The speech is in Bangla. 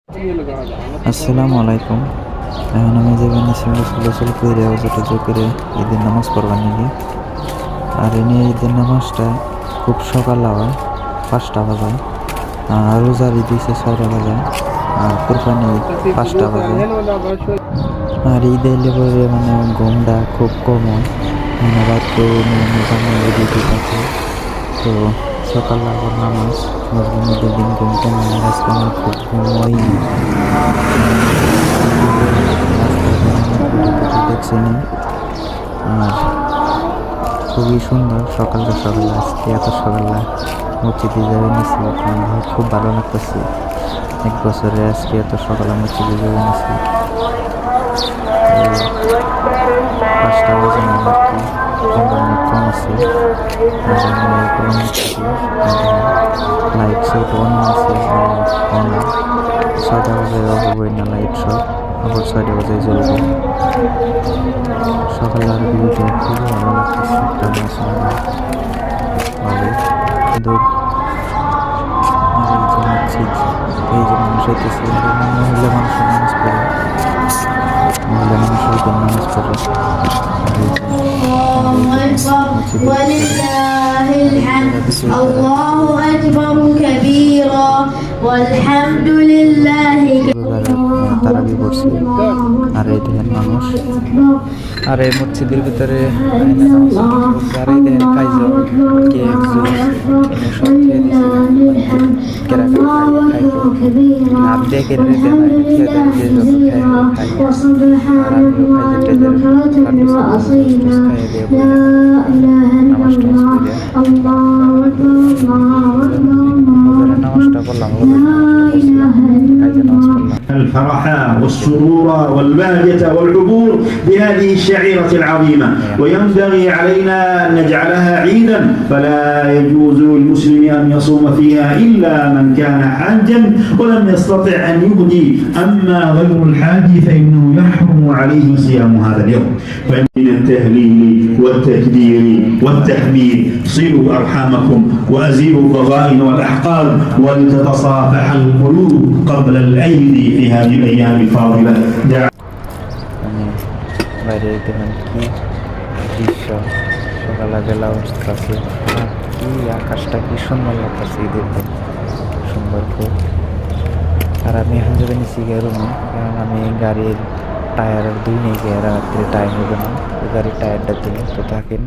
আসসালামু আলাইকুম। এখন আমি যেখানে গোসল করে যেটা করে ঈদের নামাজ পড়বার নিয়ে, আর এনে ঈদের নামাজটা খুব সকাল হয় 5টা বাজায়, আর রোজার ঈদ হচ্ছে 6টা বাজায়, আর কোরবানি ঈদ 5টা বাজায়। আর ঈদ এলে পরে মানে ঘুমটা খুব কম হয়, মানে রাত্রে ডিউটি থাকে। তো সকাল আবার নামাজ ঈদের দিন ঘুম কম হয়, আজকে আমার খুব ঘুম হয়নি। দেখছেনি, আর খুবই সুন্দর সকালটা আজকে এত সকালে মসজিদে যাবে নিছি, খুব ভালো লাগতেছে। 1 বছরে আজকে এত সকালে মসজিদে যাবে নিছি। 5টা বাজে না আর কি, 15 মিনিট কম আছে। লাইট সব অন আছে, 6টা বাজে হবই না লাইট সব, আবার 6টা বাজে জ্বলবে। সকালের ভিউটা খুবই ভালো লাগতেছে, কিন্তু এই যে মানুষ হইতেছে, মহিলা মানুষের নামাজ পড়ে, মহিলা মানুষ হইতে নামাজ পড়ে। তারাবি পড়ছে, আর এই দেখেন মানুষ, আর এই মসজিদের ভিতরে আর এই দেখেন কাইজন কেক आप देख रहे थे الفرحاء والسرور والبهجة والحبور بهذه الشعيرة العظيمة، وينبغي علينا أن نجعلها عيدا، فلا يجوز للمسلم أن يصوم فيها إلا من كان حاجا ولم يستطع أن يهدي، أما غير الحاج فإنه يحرم عليه صيام هذا اليوم. فمن التهليل والتكبير والتحميد صلوا أرحامكم وأزيلوا الضغائن والأحقاد ولتتصافح القلوب قبل الأيدي في هذه الأيام الفاضلة. বাইরে দেখেন কি দৃশ্য, সকালবেলা অবস্থাছে, কি আকাশটা কি সুন্দর লাগতেছে ঈদের দিন, সুন্দর খুব। আর আমি এখন যাবে নিচে রুমে, কারণ আমি গাড়ির টায়ারের 2 নিয়ে গিয়ে রাত্রে টায়ার নেবে না, গাড়ির টায়ারটা দিলে তো থাকেন।